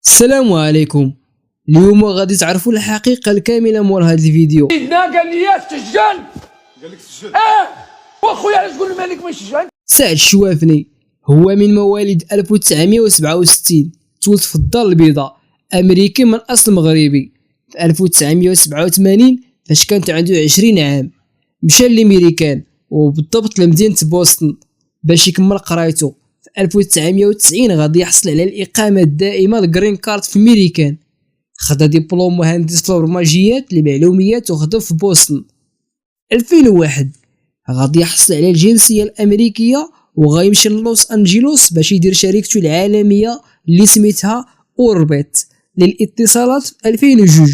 السلام عليكم. اليوم غادي تعرفوا الحقيقة الكاملة مور هذا الفيديو. قال لي يا سجان. قال لك سجان؟ واخويا علاش تقول الملك ما سجان؟ سعد الشوافني هو من مواليد 1967، تولد في الدار البيضاء، امريكي من اصل مغربي. في 1987 فاش كانت عنده 20 عام مشى للامريكان وبالضبط لمدينة بوسطن باش يكمل قرايته. في 1990 غادي يحصل على الإقامة الدائمة الجرين كارد في الميريكان. خدا دبلوم مهندس في البرمجيات المعلوميات وخدم في بوسطن. 2001 غادي يحصل على الجنسية الأمريكية وغيمشي للوس أنجلوس باش يدير شركته العالمية اللي سميتها أوربيت للاتصالات في 2002.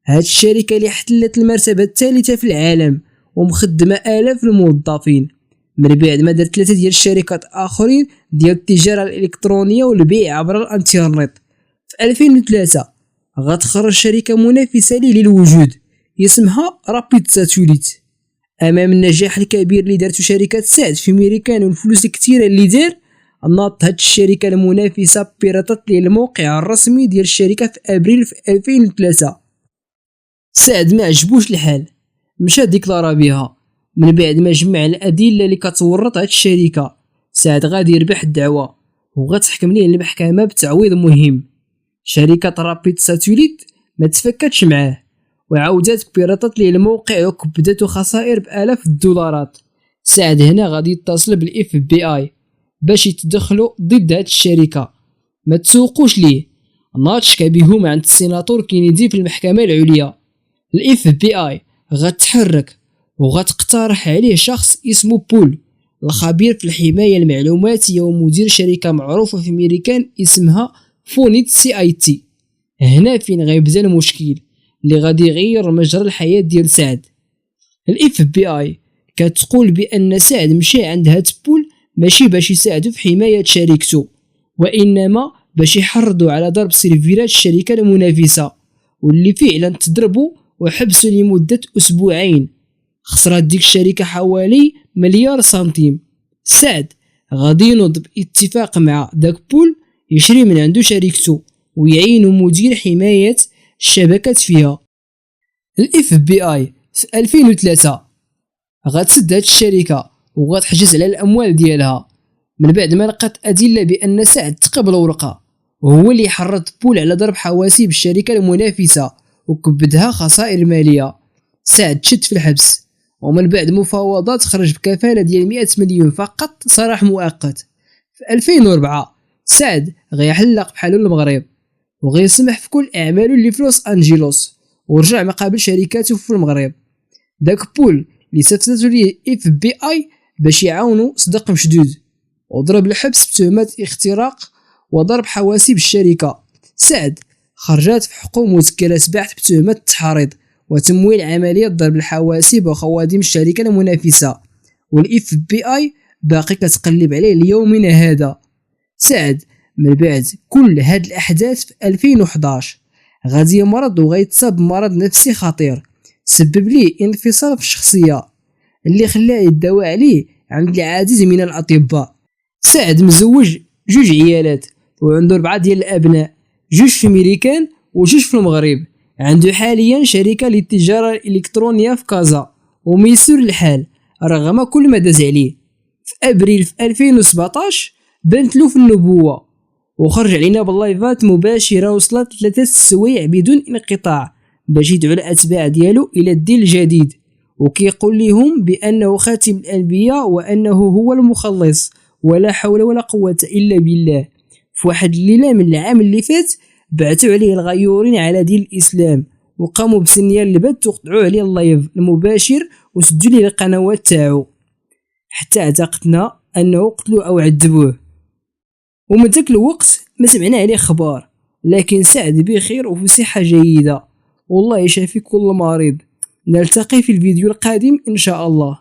هاد الشركة اللي احتلت المرتبة الثالثة في العالم ومخدمة آلاف الموظفين، من بعد ما دار 3 ديال الشركات اخرين ديال التجاره الالكترونيه والبيع عبر الانترنت. في 2003 غتخرج شركه منافسه ليه للوجود اسمها رابيد ساتوليت. امام النجاح الكبير اللي دارته شركه سعد في امريكان والفلوس الكثيره اللي دار، ناضت هاد الشركه المنافسه بيرطت ليه الموقع الرسمي ديال الشركه في ابريل في 2003. سعد ما عجبوش الحال، مشى ديكلارا بها. من بعد ما جمع الادله اللي كتورط هاد الشركه، سعد غادي يربح الدعوه وغتحكم ليه المحكمه بتعويض مهم. شركه رابيد ساتوليت ما تفكتش معاه وعاودت بيرطت ليه الموقع وكبدته خسائر بالاف الدولارات. سعد هنا غادي يتصل بالاف بي اي باش يتدخلوا ضد هاد الشركه. ما تسوقوش ليه، ناض بهم عند السيناتور كينيدي في المحكمه العليا. الاف بي اي غتحرك وغتقترح عليه شخص اسمه بول، الخبير في الحماية المعلوماتية ومدير شركة معروفة في امريكان اسمها فونيت سي اي تي. هنا فين غيبدا المشكل اللي غادي يغير مجرى الحياة ديال سعد. الاف بي اي كتقول بان سعد مشى عند هاد بول ماشي باش يساعدو في حماية شركته، وانما باش يحرضو على ضرب سيرفيرات الشركة المنافسة، واللي فعلا تضربوا وحبسوا لمدة أسبوعين. خسرت ديك الشركة حوالي مليار سنتيم. سعد غادي ينوض باتفاق مع داك بول يشري من عنده شركته ويعينو مدير حماية الشبكات فيها. الاف بي اي في 2003 غتسد هاد الشركة وغتحجز على الاموال ديالها، من بعد ما لقات ادله بان سعد تقبل ورقه وهو اللي حرض بول على ضرب حواسيب الشركة المنافسة وكبدها خسائر مالية. سعد تشد في الحبس ومن بعد مفاوضات خرج بكفالة ديال 100 مليون فقط سراح مؤقت. في 2004 سعد غيحلق بحالو للمغرب وغيسمح في كل اعمالو اللي في لوس انجلوس ورجع مقابل شركاته في المغرب. داك بول اللي سفتاتو ليه اف بي اي باش يعاونو صدق مشدود وضرب الحبس بتهمة اختراق وضرب حواسيب الشركة. سعد خرجات في حكم مذكرة بحث بتهمة التحريض وتمويل عمليات ضرب الحواسيب وخوادم الشركة المنافسة، والاف بي اي باقي كتقلب عليه ليومنا هذا. سعد من بعد كل هاد الاحداث في 2011 غادي يمرض وغيتصاب بمرض نفسي خطير سبب ليه انفصال في الشخصية اللي خلاه يداوى عليه عند العديد من الاطباء. سعد مزوج 2 عيالات وعنده 4 ديال الابناء، 2 في امريكان و2 في المغرب. عنده حاليا شركة للتجارة الإلكترونية في كازا وميسور الحال رغم كل ما داز عليه. في أبريل في 2017 بنت له في النبوة وخرج علينا باللايفات مباشرة وصلت 3 سوايع بدون انقطاع باش يدعو الأتباع ديالو إلى الدين الجديد، وكيقول لهم بأنه خاتم الأنبياء وأنه هو المخلص ولا حول ولا قوة إلا بالله. في واحد الليلة من العام اللي فات بعثوا عليه الغيورين على دين الاسلام وقاموا بسنيان البث وقطعوا عليه اللايف المباشر وسدوا ليه القنوات تاعو حتى اعتقدنا انه قتلوه او عذبوه. ومن ذاك الوقت ما سمعنا عليه اخبار، لكن سعد بخير وفي صحه جيده والله يشافي كل مريض. نلتقي في الفيديو القادم ان شاء الله.